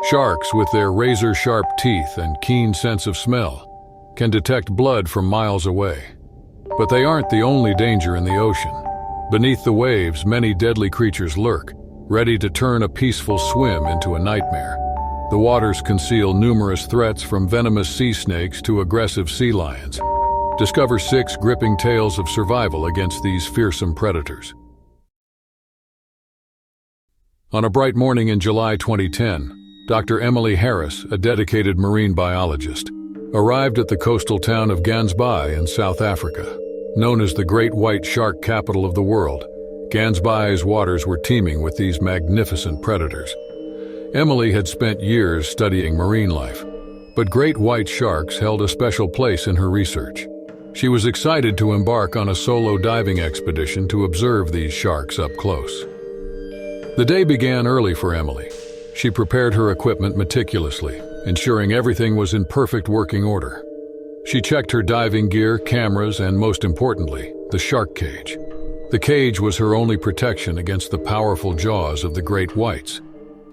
Sharks, with their razor-sharp teeth and keen sense of smell, can detect blood from miles away. But they aren't the only danger in the ocean. Beneath the waves, many deadly creatures lurk, ready to turn a peaceful swim into a nightmare. The waters conceal numerous threats from venomous sea snakes to aggressive sea lions. Discover 6 gripping tales of survival against these fearsome predators. On a bright morning in July 2010, Dr. Emily Harris, a dedicated marine biologist, arrived at the coastal town of Gansbaai in South Africa. Known as the Great White Shark Capital of the world, Gansbaai's waters were teeming with these magnificent predators. Emily had spent years studying marine life, but great white sharks held a special place in her research. She was excited to embark on a solo diving expedition to observe these sharks up close. The day began early for Emily. She prepared her equipment meticulously, ensuring everything was in perfect working order. She checked her diving gear, cameras, and most importantly, the shark cage. The cage was her only protection against the powerful jaws of the great whites.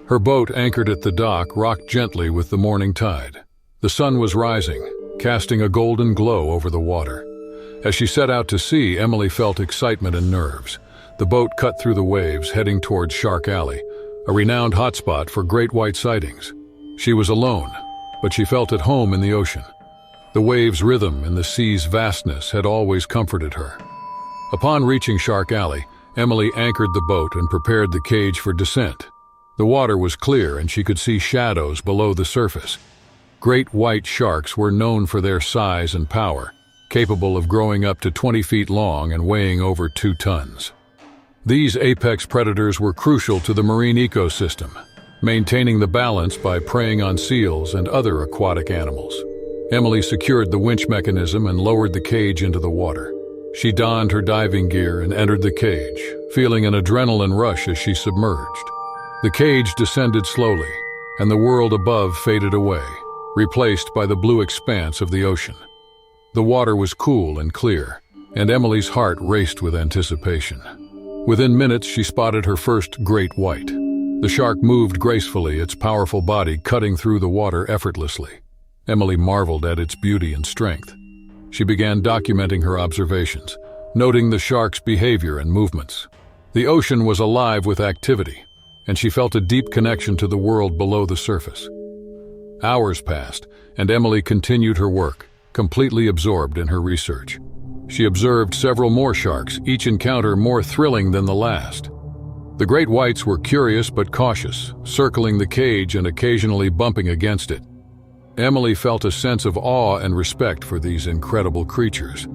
Her boat, anchored at the dock, rocked gently with the morning tide. The sun was rising, casting a golden glow over the water. As she set out to sea, Emily felt excitement and nerves. The boat cut through the waves, heading towards Shark Alley, a renowned hotspot for great white sightings. She was alone, but she felt at home in the ocean. The waves' rhythm and the sea's vastness had always comforted her. Upon reaching Shark Alley, Emily anchored the boat and prepared the cage for descent. The water was clear and she could see shadows below the surface. Great white sharks were known for their size and power, capable of growing up to 20 feet long and weighing over 2 tons. These apex predators were crucial to the marine ecosystem, maintaining the balance by preying on seals and other aquatic animals. Emily secured the winch mechanism and lowered the cage into the water. She donned her diving gear and entered the cage, feeling an adrenaline rush as she submerged. The cage descended slowly, and the world above faded away, replaced by the blue expanse of the ocean. The water was cool and clear, and Emily's heart raced with anticipation. Within minutes, she spotted her first great white. The shark moved gracefully, its powerful body cutting through the water effortlessly. Emily marveled at its beauty and strength. She began documenting her observations, noting the shark's behavior and movements. The ocean was alive with activity, and she felt a deep connection to the world below the surface. Hours passed, and Emily continued her work, completely absorbed in her research. She observed several more sharks, each encounter more thrilling than the last. The great whites were curious but cautious, circling the cage and occasionally bumping against it. Emily felt a sense of awe and respect for these incredible creatures.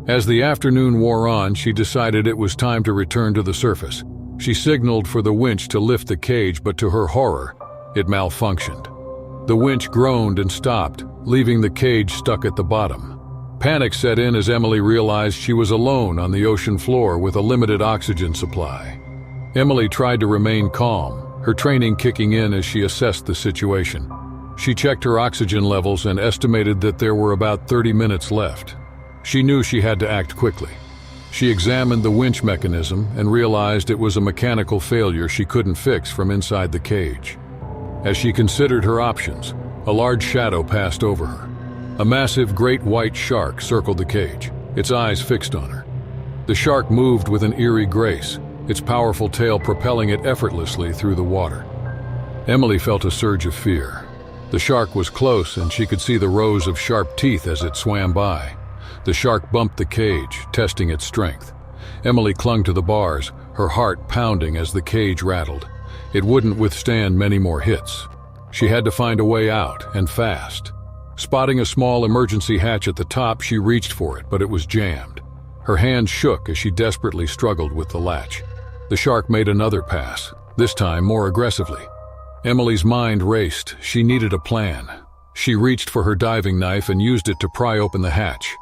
As the afternoon wore on, she decided it was time to return to the surface. She signaled for the winch to lift the cage, but to her horror, it malfunctioned. The winch groaned and stopped, leaving the cage stuck at the bottom. Panic set in as Emily realized she was alone on the ocean floor with a limited oxygen supply. Emily tried to remain calm, her training kicking in as she assessed the situation. She checked her oxygen levels and estimated that there were about 30 minutes left. She knew she had to act quickly. She examined the winch mechanism and realized it was a mechanical failure she couldn't fix from inside the cage. As she considered her options, a large shadow passed over her. A massive great white shark circled the cage, its eyes fixed on her. The shark moved with an eerie grace, its powerful tail propelling it effortlessly through the water. Emily felt a surge of fear. The shark was close and she could see the rows of sharp teeth as it swam by. The shark bumped the cage, testing its strength. Emily clung to the bars, her heart pounding as the cage rattled. It wouldn't withstand many more hits. She had to find a way out, and fast. Spotting a small emergency hatch at the top, she reached for it, but it was jammed. Her hands shook as she desperately struggled with the latch. The shark made another pass, this time more aggressively. Emily's mind raced. She needed a plan. She reached for her diving knife and used it to pry open the hatch.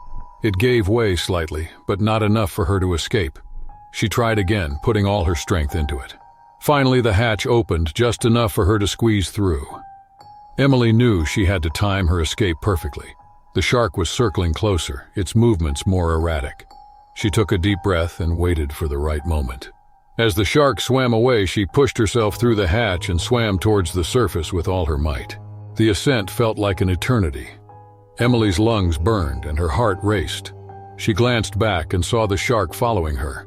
It gave way slightly, but not enough for her to escape. She tried again, putting all her strength into it. Finally, the hatch opened just enough for her to squeeze through. Emily knew she had to time her escape perfectly. The shark was circling closer, its movements more erratic. She took a deep breath and waited for the right moment. As the shark swam away, she pushed herself through the hatch and swam towards the surface with all her might. The ascent felt like an eternity. Emily's lungs burned and her heart raced. She glanced back and saw the shark following her,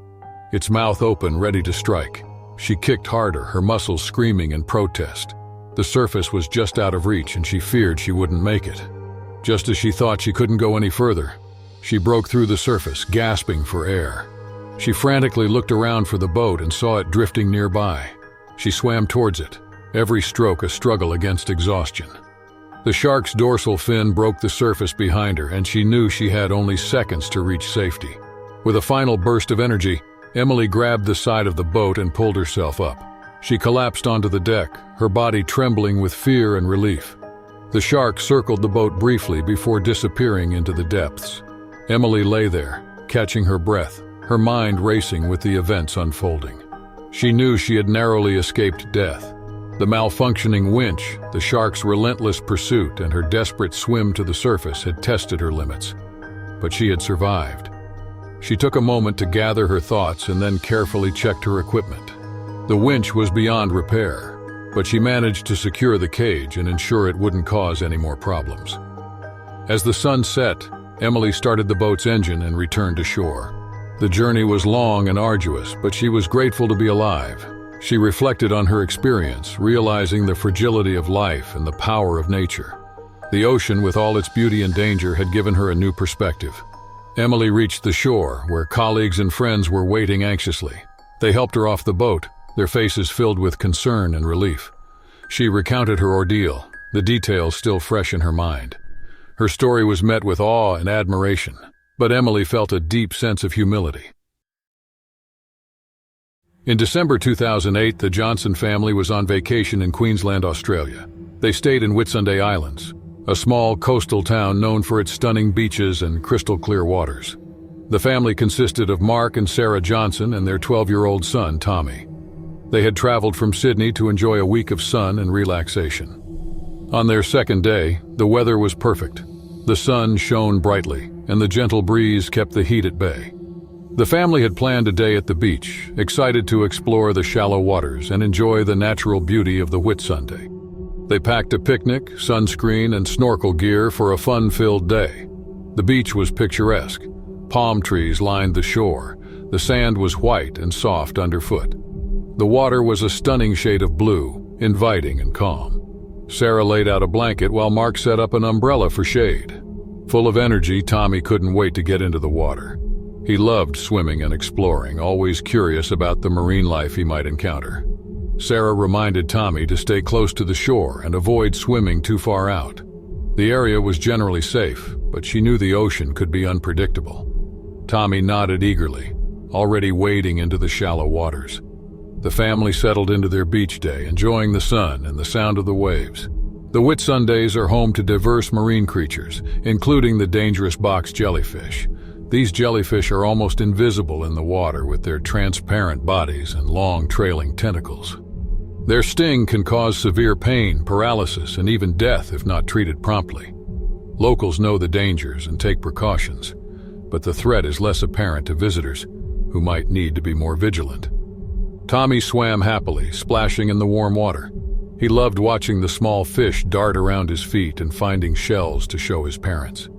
its mouth open, ready to strike. She kicked harder, her muscles screaming in protest. The surface was just out of reach and she feared she wouldn't make it. Just as she thought she couldn't go any further, she broke through the surface, gasping for air. She frantically looked around for the boat and saw it drifting nearby. She swam towards it, every stroke a struggle against exhaustion. The shark's dorsal fin broke the surface behind her, and she knew she had only seconds to reach safety. With a final burst of energy, Emily grabbed the side of the boat and pulled herself up. She collapsed onto the deck, her body trembling with fear and relief. The shark circled the boat briefly before disappearing into the depths. Emily lay there, catching her breath, her mind racing with the events unfolding. She knew she had narrowly escaped death. The malfunctioning winch, the shark's relentless pursuit, and her desperate swim to the surface had tested her limits. But she had survived. She took a moment to gather her thoughts and then carefully checked her equipment. The winch was beyond repair, but she managed to secure the cage and ensure it wouldn't cause any more problems. As the sun set, Emily started the boat's engine and returned to shore. The journey was long and arduous, but she was grateful to be alive. She reflected on her experience, realizing the fragility of life and the power of nature. The ocean, with all its beauty and danger, had given her a new perspective. Emily reached the shore, where colleagues and friends were waiting anxiously. They helped her off the boat, their faces filled with concern and relief. She recounted her ordeal, the details still fresh in her mind. Her story was met with awe and admiration, but Emily felt a deep sense of humility. In December 2008, the Johnson family was on vacation in Queensland, Australia. They stayed in Whitsunday Islands, a small coastal town known for its stunning beaches and crystal-clear waters. The family consisted of Mark and Sarah Johnson and their 12-year-old son, Tommy. They had traveled from Sydney to enjoy a week of sun and relaxation. On their second day, the weather was perfect. The sun shone brightly, and the gentle breeze kept the heat at bay. The family had planned a day at the beach, excited to explore the shallow waters and enjoy the natural beauty of the Whitsunday. They packed a picnic, sunscreen, and snorkel gear for a fun-filled day. The beach was picturesque. Palm trees lined the shore. The sand was white and soft underfoot. The water was a stunning shade of blue, inviting and calm. Sarah laid out a blanket while Mark set up an umbrella for shade. Full of energy, Tommy couldn't wait to get into the water. He loved swimming and exploring, always curious about the marine life he might encounter. Sarah reminded Tommy to stay close to the shore and avoid swimming too far out. The area was generally safe, but she knew the ocean could be unpredictable. Tommy nodded eagerly, already wading into the shallow waters. The family settled into their beach day, enjoying the sun and the sound of the waves. The Whitsundays are home to diverse marine creatures, including the dangerous box jellyfish. These jellyfish are almost invisible in the water with their transparent bodies and long trailing tentacles. Their sting can cause severe pain, paralysis, and even death if not treated promptly. Locals know the dangers and take precautions, but the threat is less apparent to visitors, who might need to be more vigilant. Tommy swam happily, splashing in the warm water. He loved watching the small fish dart around his feet and finding shells to show his parents.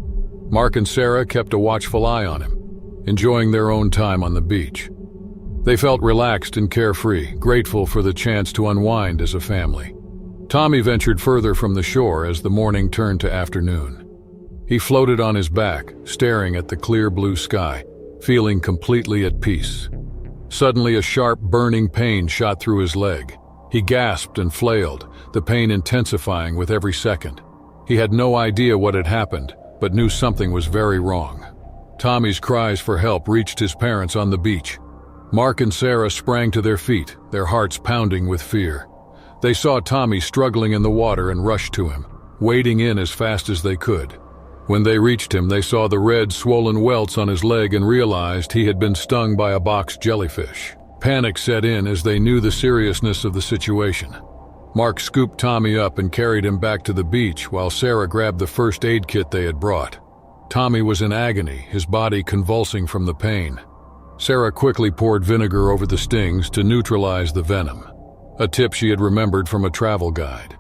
Mark and Sarah kept a watchful eye on him, enjoying their own time on the beach. They felt relaxed and carefree, grateful for the chance to unwind as a family. Tommy ventured further from the shore as the morning turned to afternoon. He floated on his back, staring at the clear blue sky, feeling completely at peace. Suddenly, a sharp, burning pain shot through his leg. He gasped and flailed, the pain intensifying with every second. He had no idea what had happened, but knew something was very wrong. Tommy's cries for help reached his parents on the beach. Mark and Sarah sprang to their feet, their hearts pounding with fear. They saw Tommy struggling in the water and rushed to him, wading in as fast as they could. When they reached him, they saw the red, swollen welts on his leg and realized he had been stung by a box jellyfish. Panic set in as they knew the seriousness of the situation. Mark scooped Tommy up and carried him back to the beach while Sarah grabbed the first aid kit they had brought. Tommy was in agony, his body convulsing from the pain. Sarah quickly poured vinegar over the stings to neutralize the venom, a tip she had remembered from a travel guide.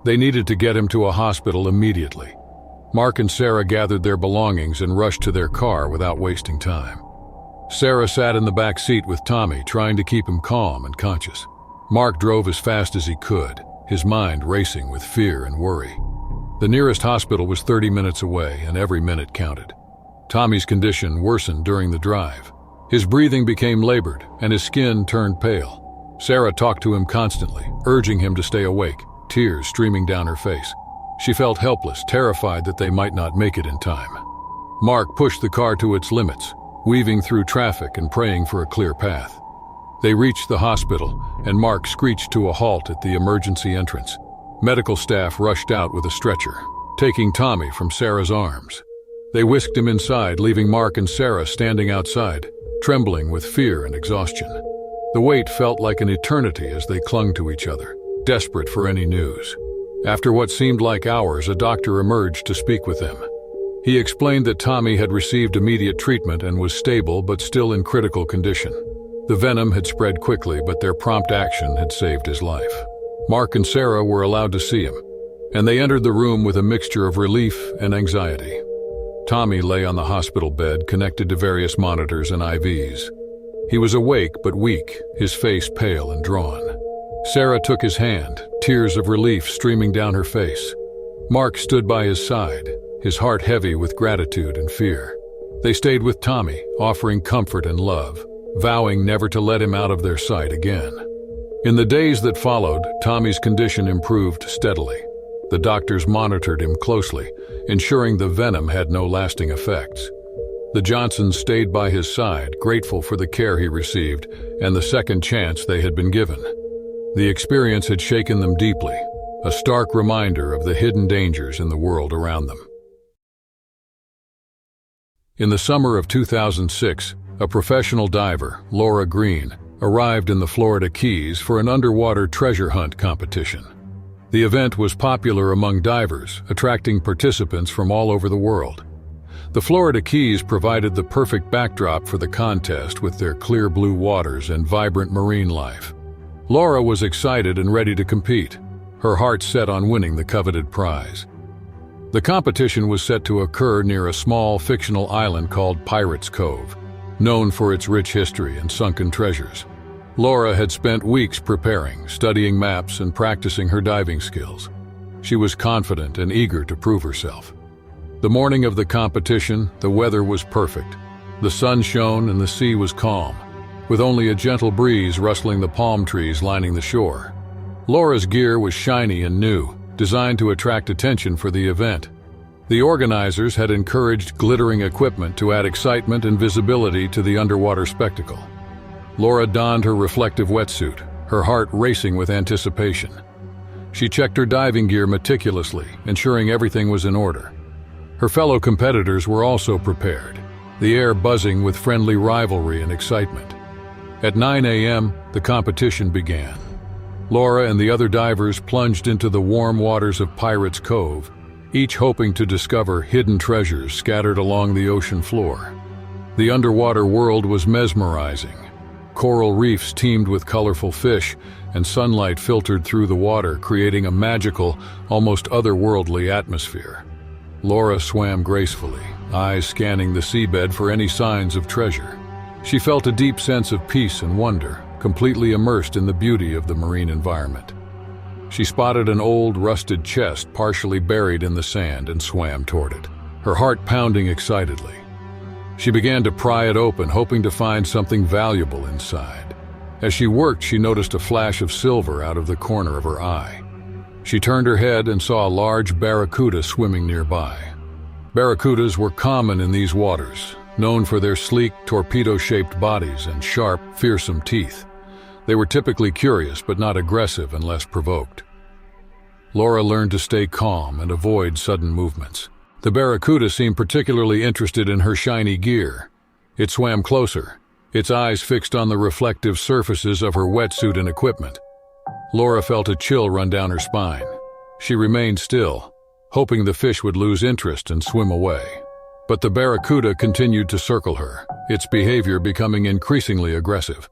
They needed to get him to a hospital immediately. Mark and Sarah gathered their belongings and rushed to their car without wasting time. Sarah sat in the back seat with Tommy, trying to keep him calm and conscious. Mark drove as fast as he could, his mind racing with fear and worry. The nearest hospital was 30 minutes away, and every minute counted. Tommy's condition worsened during the drive. His breathing became labored, and his skin turned pale. Sarah talked to him constantly, urging him to stay awake, tears streaming down her face. She felt helpless, terrified that they might not make it in time. Mark pushed the car to its limits, weaving through traffic and praying for a clear path. They reached the hospital, and Mark screeched to a halt at the emergency entrance. Medical staff rushed out with a stretcher, taking Tommy from Sarah's arms. They whisked him inside, leaving Mark and Sarah standing outside, trembling with fear and exhaustion. The wait felt like an eternity as they clung to each other, desperate for any news. After what seemed like hours, a doctor emerged to speak with them. He explained that Tommy had received immediate treatment and was stable but still in critical condition. The venom had spread quickly, but their prompt action had saved his life. Mark and Sarah were allowed to see him, and they entered the room with a mixture of relief and anxiety. Tommy lay on the hospital bed, connected to various monitors and IVs. He was awake but weak, his face pale and drawn. Sarah took his hand, tears of relief streaming down her face. Mark stood by his side, his heart heavy with gratitude and fear. They stayed with Tommy, offering comfort and love, vowing never to let him out of their sight again. In the days that followed, Tommy's condition improved steadily. The doctors monitored him closely, ensuring the venom had no lasting effects. The Johnsons stayed by his side, grateful for the care he received and the second chance they had been given. The experience had shaken them deeply, a stark reminder of the hidden dangers in the world around them. In the summer of 2006, a professional diver, Laura Green, arrived in the Florida Keys for an underwater treasure hunt competition. The event was popular among divers, attracting participants from all over the world. The Florida Keys provided the perfect backdrop for the contest with their clear blue waters and vibrant marine life. Laura was excited and ready to compete, her heart set on winning the coveted prize. The competition was set to occur near a small fictional island called Pirates Cove, known for its rich history and sunken treasures. Laura had spent weeks preparing, studying maps and practicing her diving skills. She was confident and eager to prove herself. The morning of the competition, the weather was perfect. The sun shone and the sea was calm, with only a gentle breeze rustling the palm trees lining the shore. Laura's gear was shiny and new, designed to attract attention for the event. The organizers had encouraged glittering equipment to add excitement and visibility to the underwater spectacle. Laura donned her reflective wetsuit, her heart racing with anticipation. She checked her diving gear meticulously, ensuring everything was in order. Her fellow competitors were also prepared, the air buzzing with friendly rivalry and excitement. At 9 a.m., the competition began. Laura and the other divers plunged into the warm waters of Pirates Cove, each hoping to discover hidden treasures scattered along the ocean floor. The underwater world was mesmerizing. Coral reefs teemed with colorful fish, and sunlight filtered through the water, creating a magical, almost otherworldly atmosphere. Laura swam gracefully, eyes scanning the seabed for any signs of treasure. She felt a deep sense of peace and wonder, completely immersed in the beauty of the marine environment. She spotted an old, rusted chest partially buried in the sand and swam toward it, her heart pounding excitedly. She began to pry it open, hoping to find something valuable inside. As she worked, she noticed a flash of silver out of the corner of her eye. She turned her head and saw a large barracuda swimming nearby. Barracudas were common in these waters, known for their sleek, torpedo-shaped bodies and sharp, fearsome teeth. They were typically curious but not aggressive unless provoked. Laura learned to stay calm and avoid sudden movements. The barracuda seemed particularly interested in her shiny gear. It swam closer, its eyes fixed on the reflective surfaces of her wetsuit and equipment. Laura felt a chill run down her spine. She remained still, hoping the fish would lose interest and swim away. But the barracuda continued to circle her, its behavior becoming increasingly aggressive.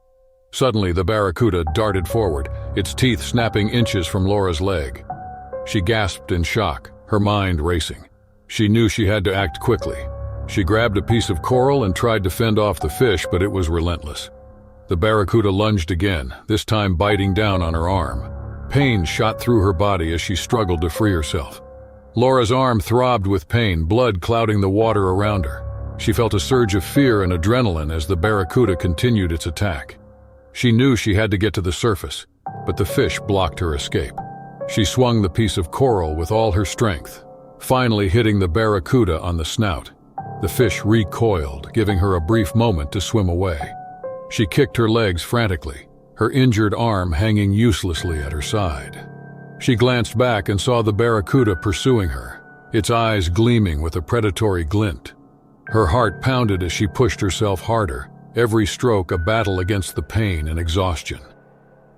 Suddenly, the barracuda darted forward, its teeth snapping inches from Laura's leg. She gasped in shock, her mind racing. She knew she had to act quickly. She grabbed a piece of coral and tried to fend off the fish, but it was relentless. The barracuda lunged again, this time biting down on her arm. Pain shot through her body as she struggled to free herself. Laura's arm throbbed with pain, blood clouding the water around her. She felt a surge of fear and adrenaline as the barracuda continued its attack. She knew she had to get to the surface, but the fish blocked her escape. She swung the piece of coral with all her strength, finally hitting the barracuda on the snout. The fish recoiled, giving her a brief moment to swim away. She kicked her legs frantically, her injured arm hanging uselessly at her side. She glanced back and saw the barracuda pursuing her, its eyes gleaming with a predatory glint. Her heart pounded as she pushed herself harder, every stroke a battle against the pain and exhaustion.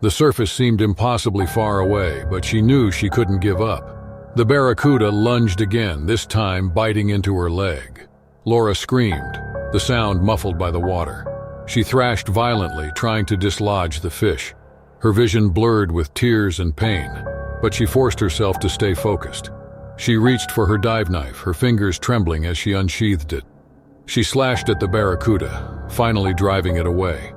The surface seemed impossibly far away, but she knew she couldn't give up. The barracuda lunged again, this time biting into her leg. Laura screamed, the sound muffled by the water. She thrashed violently, trying to dislodge the fish. Her vision blurred with tears and pain, but she forced herself to stay focused. She reached for her dive knife, her fingers trembling as she unsheathed it. She slashed at the barracuda, finally driving it away.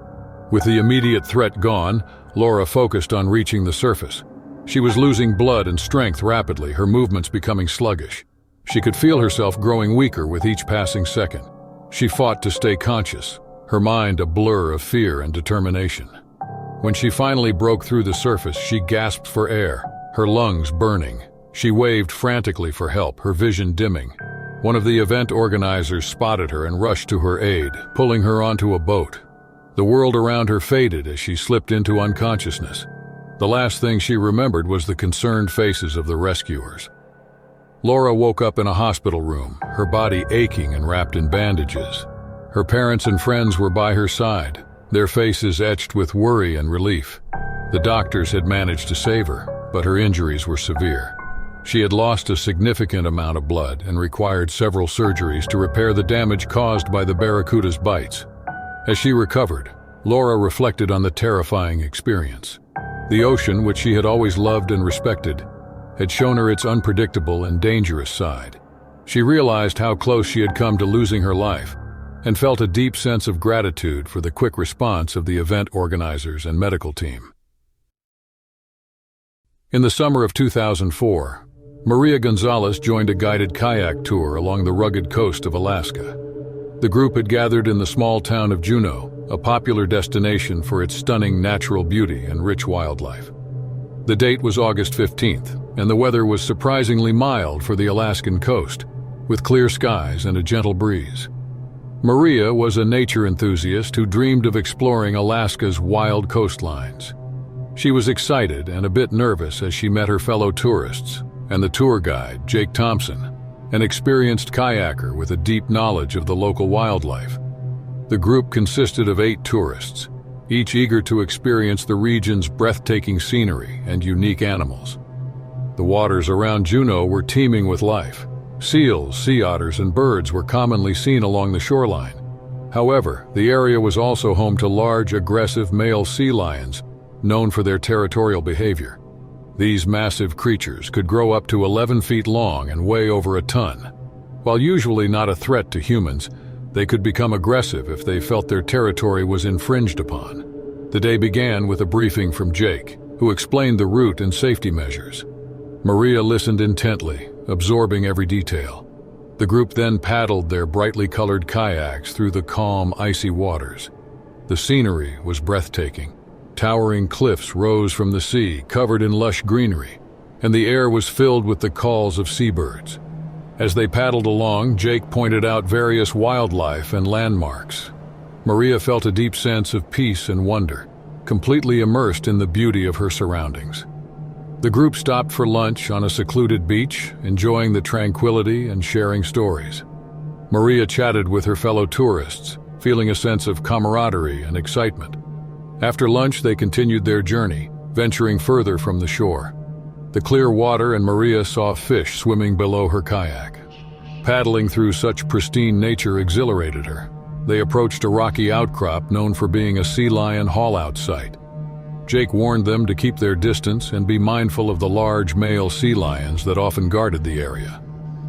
With the immediate threat gone, Laura focused on reaching the surface. She was losing blood and strength rapidly, her movements becoming sluggish. She could feel herself growing weaker with each passing second. She fought to stay conscious, her mind a blur of fear and determination. When she finally broke through the surface, she gasped for air, her lungs burning. She waved frantically for help, her vision dimming. One of the event organizers spotted her and rushed to her aid, pulling her onto a boat. The world around her faded as she slipped into unconsciousness. The last thing she remembered was the concerned faces of the rescuers. Laura woke up in a hospital room, her body aching and wrapped in bandages. Her parents and friends were by her side, their faces etched with worry and relief. The doctors had managed to save her, but her injuries were severe. She had lost a significant amount of blood and required several surgeries to repair the damage caused by the barracuda's bites. As she recovered, Laura reflected on the terrifying experience. The ocean, which she had always loved and respected, had shown her its unpredictable and dangerous side. She realized how close she had come to losing her life, and felt a deep sense of gratitude for the quick response of the event organizers and medical team. In the summer of 2004, Maria Gonzalez joined a guided kayak tour along the rugged coast of Alaska. The group had gathered in the small town of Juneau, a popular destination for its stunning natural beauty and rich wildlife. The date was August 15th, and the weather was surprisingly mild for the Alaskan coast, with clear skies and a gentle breeze. Maria was a nature enthusiast who dreamed of exploring Alaska's wild coastlines. She was excited and a bit nervous as she met her fellow tourists and the tour guide, Jake Thompson, an experienced kayaker with a deep knowledge of the local wildlife. The group consisted of 8 tourists, each eager to experience the region's breathtaking scenery and unique animals. The waters around Juneau were teeming with life. Seals, sea otters, and birds were commonly seen along the shoreline. However, the area was also home to large, aggressive male sea lions, known for their territorial behavior. These massive creatures could grow up to 11 feet long and weigh over a ton. While usually not a threat to humans, they could become aggressive if they felt their territory was infringed upon. The day began with a briefing from Jake, who explained the route and safety measures. Maria listened intently, absorbing every detail. The group then paddled their brightly colored kayaks through the calm, icy waters. The scenery was breathtaking. Towering cliffs rose from the sea, covered in lush greenery, and the air was filled with the calls of seabirds. As they paddled along, Jake pointed out various wildlife and landmarks. Maria felt a deep sense of peace and wonder, completely immersed in the beauty of her surroundings. The group stopped for lunch on a secluded beach, enjoying the tranquility and sharing stories. Maria chatted with her fellow tourists, feeling a sense of camaraderie and excitement. After lunch, they continued their journey, venturing further from the shore. The clear water and Maria saw fish swimming below her kayak. Paddling through such pristine nature exhilarated her. They approached a rocky outcrop known for being a sea lion haul-out site. Jake warned them to keep their distance and be mindful of the large male sea lions that often guarded the area.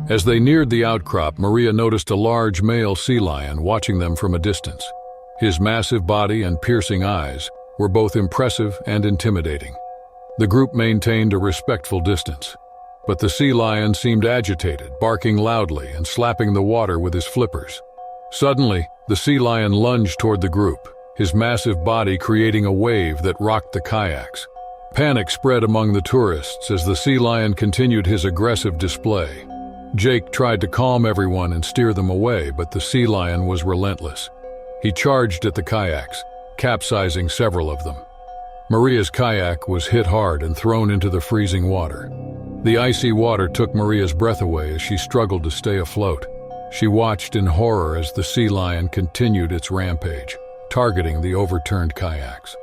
As they neared the outcrop, Maria noticed a large male sea lion watching them from a distance. His massive body and piercing eyes were both impressive and intimidating. The group maintained a respectful distance, but the sea lion seemed agitated, barking loudly and slapping the water with his flippers. Suddenly, the sea lion lunged toward the group, his massive body creating a wave that rocked the kayaks. Panic spread among the tourists as the sea lion continued his aggressive display. Jake tried to calm everyone and steer them away, but the sea lion was relentless. He charged at the kayaks, capsizing several of them. Maria's kayak was hit hard and thrown into the freezing water. The icy water took Maria's breath away as she struggled to stay afloat. She watched in horror as the sea lion continued its rampage, targeting the overturned kayaks.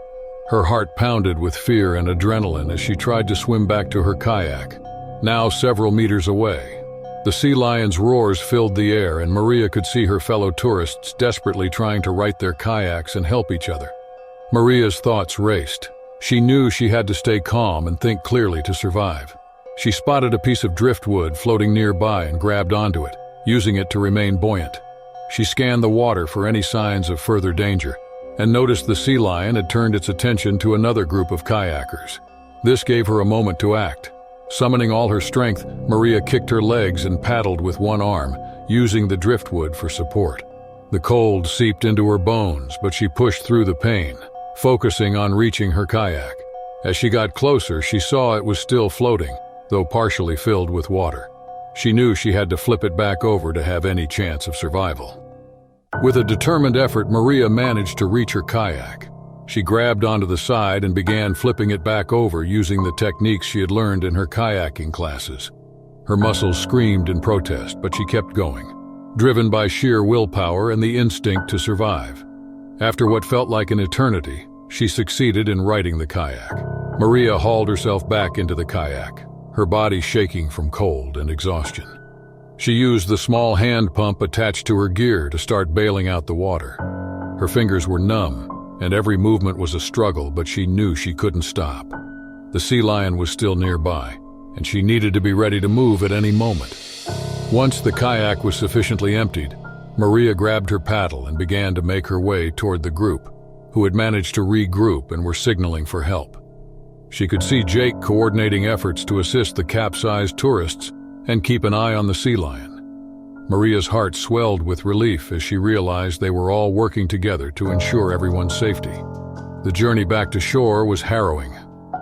Her heart pounded with fear and adrenaline as she tried to swim back to her kayak, now several meters away. The sea lion's roars filled the air, and Maria could see her fellow tourists desperately trying to right their kayaks and help each other. Maria's thoughts raced. She knew she had to stay calm and think clearly to survive. She spotted a piece of driftwood floating nearby and grabbed onto it, using it to remain buoyant. She scanned the water for any signs of further danger, and noticed the sea lion had turned its attention to another group of kayakers. This gave her a moment to act. Summoning all her strength, Maria kicked her legs and paddled with one arm, using the driftwood for support. The cold seeped into her bones, but she pushed through the pain, focusing on reaching her kayak. As she got closer, she saw it was still floating, though partially filled with water. She knew she had to flip it back over to have any chance of survival. With a determined effort, Maria managed to reach her kayak. She grabbed onto the side and began flipping it back over using the techniques she had learned in her kayaking classes. Her muscles screamed in protest, but she kept going, driven by sheer willpower and the instinct to survive. After what felt like an eternity, she succeeded in righting the kayak. Maria hauled herself back into the kayak, her body shaking from cold and exhaustion. She used the small hand pump attached to her gear to start bailing out the water. Her fingers were numb, and every movement was a struggle, but she knew she couldn't stop. The sea lion was still nearby, and she needed to be ready to move at any moment. Once the kayak was sufficiently emptied, Maria grabbed her paddle and began to make her way toward the group, who had managed to regroup and were signaling for help. She could see Jake coordinating efforts to assist the capsized tourists and keep an eye on the sea lion. Maria's heart swelled with relief as she realized they were all working together to ensure everyone's safety. The journey back to shore was harrowing.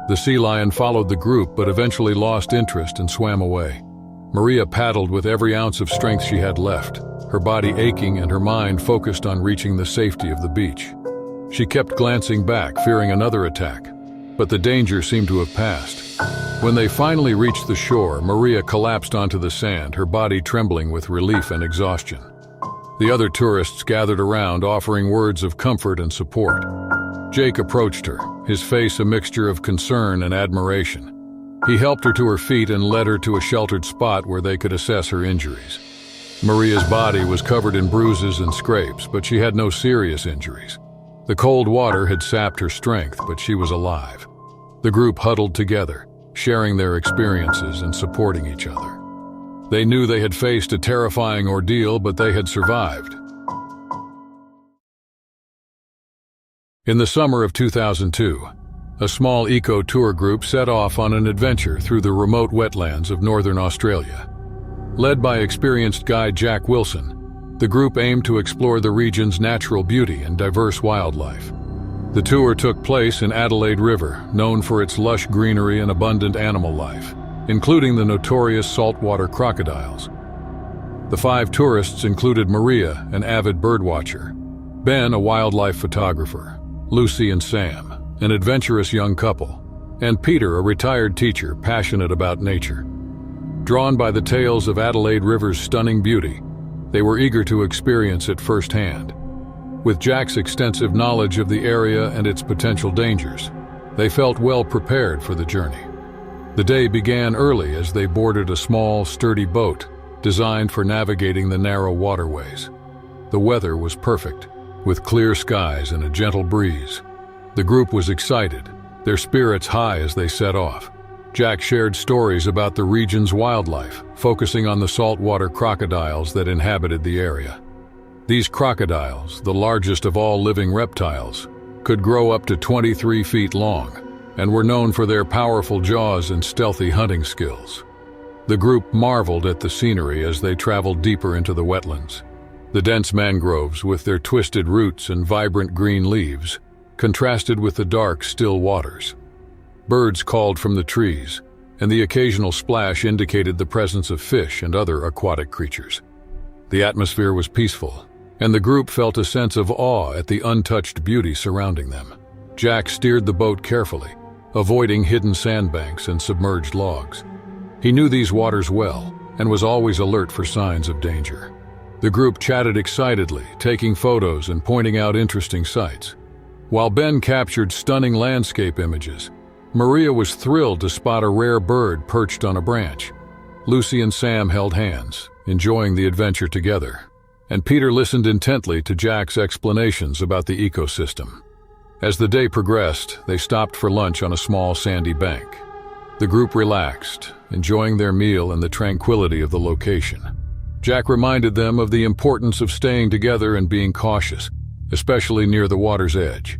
The sea lion followed the group but eventually lost interest and swam away. Maria paddled with every ounce of strength she had left, her body aching and her mind focused on reaching the safety of the beach. She kept glancing back, fearing another attack, but the danger seemed to have passed. When they finally reached the shore, Maria collapsed onto the sand, her body trembling with relief and exhaustion. The other tourists gathered around, offering words of comfort and support. Jake approached her, his face a mixture of concern and admiration. He helped her to her feet and led her to a sheltered spot where they could assess her injuries. Maria's body was covered in bruises and scrapes, but she had no serious injuries. The cold water had sapped her strength, but she was alive. The group huddled together, sharing their experiences and supporting each other. They knew they had faced a terrifying ordeal, but they had survived. In the summer of 2002, a small eco-tour group set off on an adventure through the remote wetlands of northern Australia. Led by experienced guide Jack Wilson, the group aimed to explore the region's natural beauty and diverse wildlife. The tour took place in Adelaide River, known for its lush greenery and abundant animal life, including the notorious saltwater crocodiles. The 5 tourists included Maria, an avid birdwatcher, Ben, a wildlife photographer, Lucy and Sam, an adventurous young couple, and Peter, a retired teacher passionate about nature. Drawn by the tales of Adelaide River's stunning beauty, they were eager to experience it firsthand. With Jack's extensive knowledge of the area and its potential dangers, they felt well prepared for the journey. The day began early as they boarded a small, sturdy boat designed for navigating the narrow waterways. The weather was perfect, with clear skies and a gentle breeze. The group was excited, their spirits high as they set off. Jack shared stories about the region's wildlife, focusing on the saltwater crocodiles that inhabited the area. These crocodiles, the largest of all living reptiles, could grow up to 23 feet long and were known for their powerful jaws and stealthy hunting skills. The group marveled at the scenery as they traveled deeper into the wetlands. The dense mangroves, with their twisted roots and vibrant green leaves, contrasted with the dark, still waters. Birds called from the trees, and the occasional splash indicated the presence of fish and other aquatic creatures. The atmosphere was peaceful, and the group felt a sense of awe at the untouched beauty surrounding them. Jack steered the boat carefully, avoiding hidden sandbanks and submerged logs. He knew these waters well and was always alert for signs of danger. The group chatted excitedly, taking photos and pointing out interesting sights. While Ben captured stunning landscape images, Maria was thrilled to spot a rare bird perched on a branch. Lucy and Sam held hands, enjoying the adventure together, and Peter listened intently to Jack's explanations about the ecosystem. As the day progressed, they stopped for lunch on a small sandy bank. The group relaxed, enjoying their meal and the tranquility of the location. Jack reminded them of the importance of staying together and being cautious, especially near the water's edge.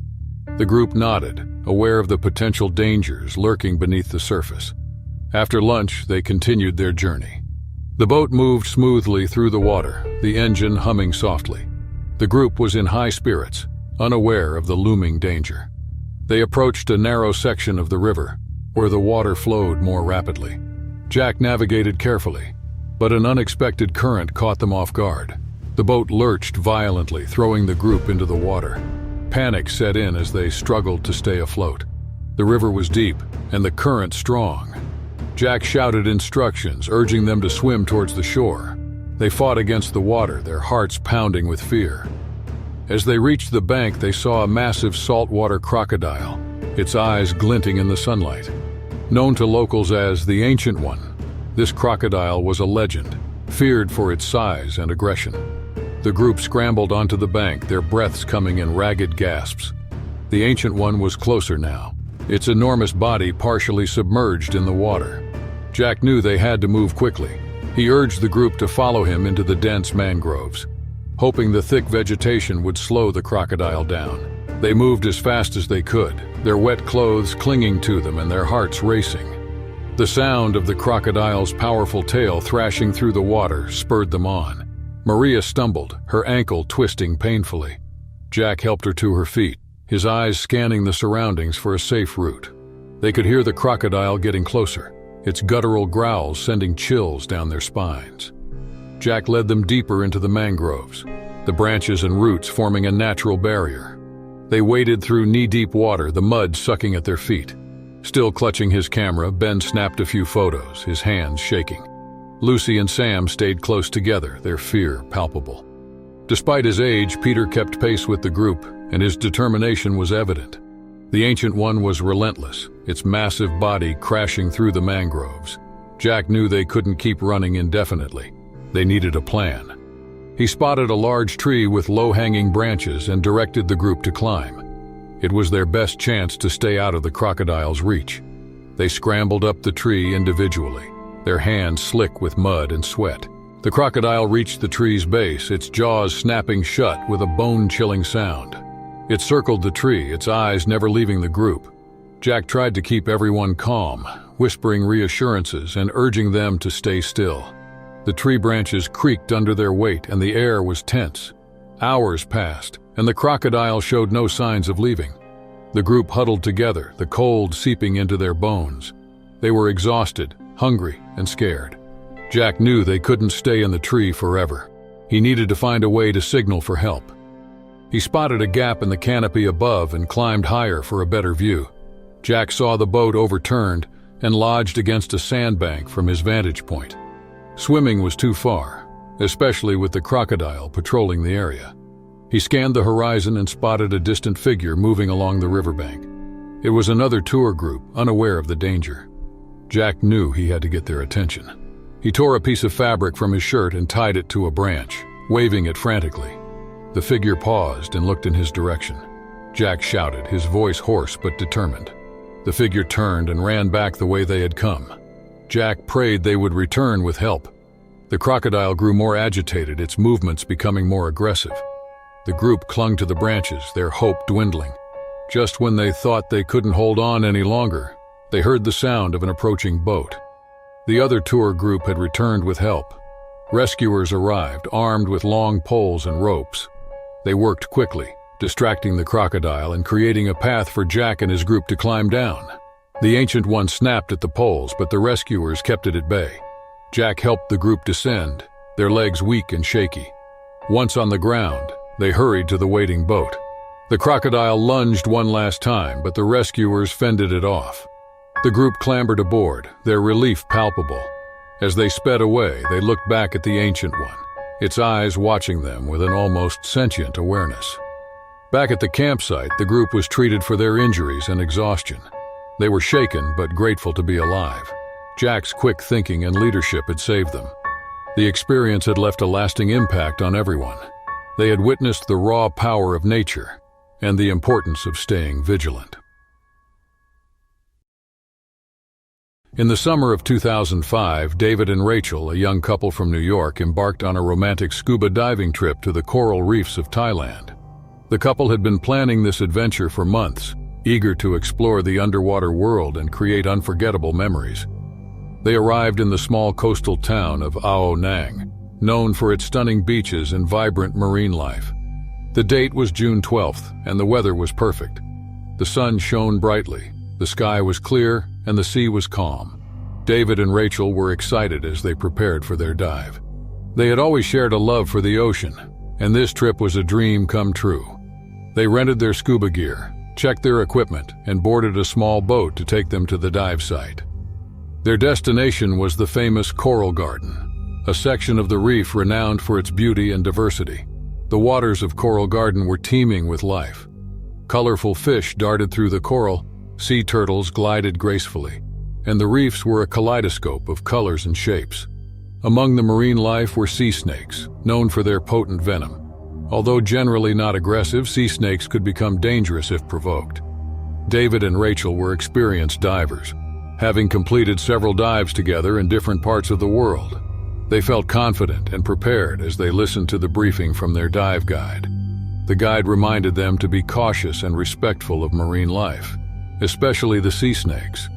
The group nodded, aware of the potential dangers lurking beneath the surface. After lunch, they continued their journey. The boat moved smoothly through the water, the engine humming softly. The group was in high spirits, unaware of the looming danger. They approached a narrow section of the river, where the water flowed more rapidly. Jack navigated carefully, but an unexpected current caught them off guard. The boat lurched violently, throwing the group into the water. Panic set in as they struggled to stay afloat. The river was deep, and the current strong. Jack shouted instructions, urging them to swim towards the shore. They fought against the water, their hearts pounding with fear. As they reached the bank, they saw a massive saltwater crocodile, its eyes glinting in the sunlight. Known to locals as the Ancient One, this crocodile was a legend, feared for its size and aggression. The group scrambled onto the bank, their breaths coming in ragged gasps. The Ancient One was closer now, its enormous body partially submerged in the water. Jack knew they had to move quickly. He urged the group to follow him into the dense mangroves, hoping the thick vegetation would slow the crocodile down. They moved as fast as they could, their wet clothes clinging to them and their hearts racing. The sound of the crocodile's powerful tail thrashing through the water spurred them on. Maria stumbled, her ankle twisting painfully. Jack helped her to her feet, his eyes scanning the surroundings for a safe route. They could hear the crocodile getting closer, its guttural growls sending chills down their spines. Jack led them deeper into the mangroves, the branches and roots forming a natural barrier. They waded through knee-deep water, the mud sucking at their feet. Still clutching his camera, Ben snapped a few photos, his hands shaking. Lucy and Sam stayed close together, their fear palpable. Despite his age, Peter kept pace with the group, and his determination was evident. The Ancient One was relentless, its massive body crashing through the mangroves. Jack knew they couldn't keep running indefinitely. They needed a plan. He spotted a large tree with low-hanging branches and directed the group to climb. It was their best chance to stay out of the crocodile's reach. They scrambled up the tree individually, their hands slick with mud and sweat. The crocodile reached the tree's base, its jaws snapping shut with a bone-chilling sound. It circled the tree, its eyes never leaving the group. Jack tried to keep everyone calm, whispering reassurances and urging them to stay still. The tree branches creaked under their weight and the air was tense. Hours passed, and the crocodile showed no signs of leaving. The group huddled together, the cold seeping into their bones. They were exhausted, hungry, and scared. Jack knew they couldn't stay in the tree forever. He needed to find a way to signal for help. He spotted a gap in the canopy above and climbed higher for a better view. Jack saw the boat overturned and lodged against a sandbank from his vantage point. Swimming was too far, especially with the crocodile patrolling the area. He scanned the horizon and spotted a distant figure moving along the riverbank. It was another tour group, unaware of the danger. Jack knew he had to get their attention. He tore a piece of fabric from his shirt and tied it to a branch, waving it frantically. The figure paused and looked in his direction. Jack shouted, his voice hoarse but determined. The figure turned and ran back the way they had come. Jack prayed they would return with help. The crocodile grew more agitated, its movements becoming more aggressive. The group clung to the branches, their hope dwindling. Just when they thought they couldn't hold on any longer, they heard the sound of an approaching boat. The other tour group had returned with help. Rescuers arrived, armed with long poles and ropes. They worked quickly, distracting the crocodile and creating a path for Jack and his group to climb down. The Ancient One snapped at the poles, but the rescuers kept it at bay. Jack helped the group descend, their legs weak and shaky. Once on the ground, they hurried to the waiting boat. The crocodile lunged one last time, but the rescuers fended it off. The group clambered aboard, their relief palpable. As they sped away, they looked back at the Ancient One, its eyes watching them with an almost sentient awareness. Back at the campsite, the group was treated for their injuries and exhaustion. They were shaken but grateful to be alive. Jack's quick thinking and leadership had saved them. The experience had left a lasting impact on everyone. They had witnessed the raw power of nature and the importance of staying vigilant. In the summer of 2005, David and Rachel, a young couple from New York, embarked on a romantic scuba diving trip to the coral reefs of Thailand. The couple had been planning this adventure for months, eager to explore the underwater world and create unforgettable memories. They arrived in the small coastal town of Ao Nang, known for its stunning beaches and vibrant marine life. The date was June 12th, and the weather was perfect. The sun shone brightly, the sky was clear, and the sea was calm. David and Rachel were excited as they prepared for their dive. They had always shared a love for the ocean, and this trip was a dream come true. They rented their scuba gear, checked their equipment, and boarded a small boat to take them to the dive site. Their destination was the famous Coral Garden, a section of the reef renowned for its beauty and diversity. The waters of Coral Garden were teeming with life. Colorful fish darted through the coral, sea turtles glided gracefully, and the reefs were a kaleidoscope of colors and shapes. Among the marine life were sea snakes, known for their potent venom. Although generally not aggressive, sea snakes could become dangerous if provoked. David and Rachel were experienced divers, having completed several dives together in different parts of the world. They felt confident and prepared as they listened to the briefing from their dive guide. The guide reminded them to be cautious and respectful of marine life, especially the sea snakes.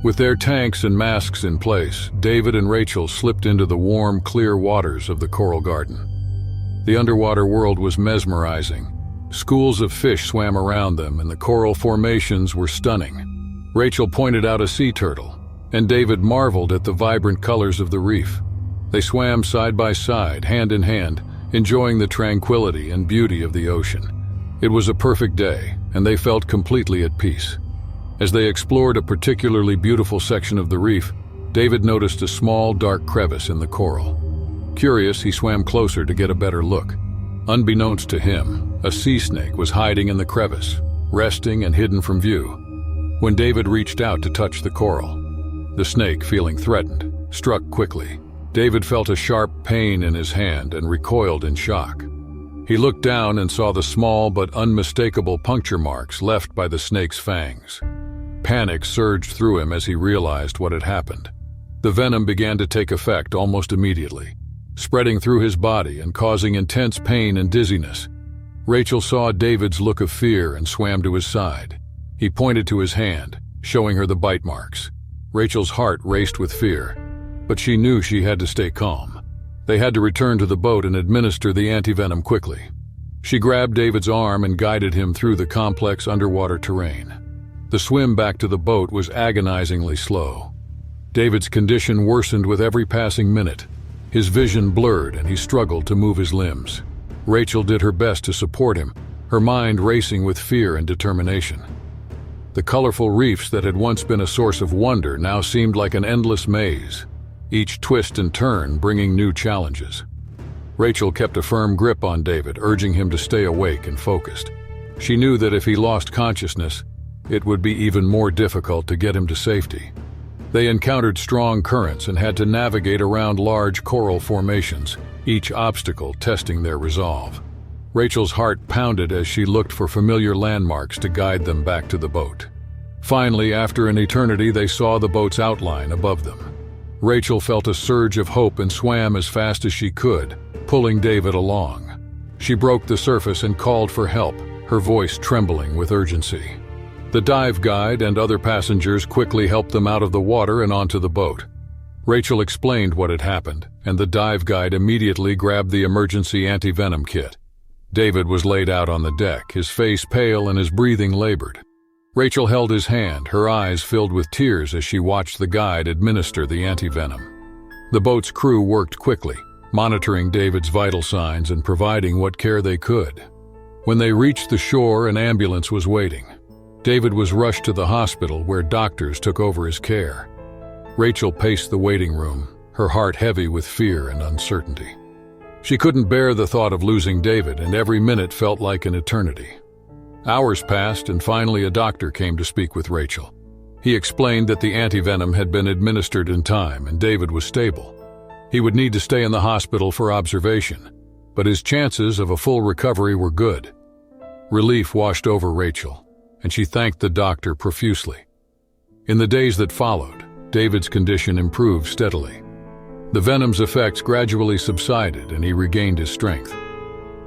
With their tanks and masks in place, David and Rachel slipped into the warm, clear waters of the Coral Garden. The underwater world was mesmerizing. Schools of fish swam around them, and the coral formations were stunning. Rachel pointed out a sea turtle, and David marveled at the vibrant colors of the reef. They swam side by side, hand in hand, enjoying the tranquility and beauty of the ocean. It was a perfect day, and they felt completely at peace. As they explored a particularly beautiful section of the reef, David noticed a small, dark crevice in the coral. Curious, he swam closer to get a better look. Unbeknownst to him, a sea snake was hiding in the crevice, resting and hidden from view. When David reached out to touch the coral, the snake, feeling threatened, struck quickly. David felt a sharp pain in his hand and recoiled in shock. He looked down and saw the small but unmistakable puncture marks left by the snake's fangs. Panic surged through him as he realized what had happened. The venom began to take effect almost immediately, spreading through his body and causing intense pain and dizziness. Rachel saw David's look of fear and swam to his side. He pointed to his hand, showing her the bite marks. Rachel's heart raced with fear, but she knew she had to stay calm. They had to return to the boat and administer the antivenom quickly. She grabbed David's arm and guided him through the complex underwater terrain. The swim back to the boat was agonizingly slow. David's condition worsened with every passing minute. His vision blurred and he struggled to move his limbs. Rachel did her best to support him, her mind racing with fear and determination. The colorful reefs that had once been a source of wonder now seemed like an endless maze, each twist and turn bringing new challenges. Rachel kept a firm grip on David, urging him to stay awake and focused. She knew that if he lost consciousness, it would be even more difficult to get him to safety. They encountered strong currents and had to navigate around large coral formations, each obstacle testing their resolve. Rachel's heart pounded as she looked for familiar landmarks to guide them back to the boat. Finally, after an eternity, they saw the boat's outline above them. Rachel felt a surge of hope and swam as fast as she could, pulling David along. She broke the surface and called for help, her voice trembling with urgency. The dive guide and other passengers quickly helped them out of the water and onto the boat. Rachel explained what had happened, and the dive guide immediately grabbed the emergency anti-venom kit. David was laid out on the deck, his face pale and his breathing labored. Rachel held his hand, her eyes filled with tears as she watched the guide administer the anti-venom. The boat's crew worked quickly, monitoring David's vital signs and providing what care they could. When they reached the shore, an ambulance was waiting. David was rushed to the hospital where doctors took over his care. Rachel paced the waiting room, her heart heavy with fear and uncertainty. She couldn't bear the thought of losing David, and every minute felt like an eternity. Hours passed, and finally a doctor came to speak with Rachel. He explained that the antivenom had been administered in time and David was stable. He would need to stay in the hospital for observation, but his chances of a full recovery were good. Relief washed over Rachel, and she thanked the doctor profusely. In the days that followed, David's condition improved steadily. The venom's effects gradually subsided and he regained his strength.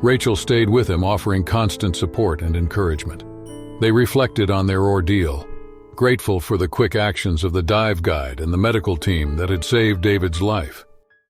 Rachel stayed with him, offering constant support and encouragement. They reflected on their ordeal, grateful for the quick actions of the dive guide and the medical team that had saved David's life.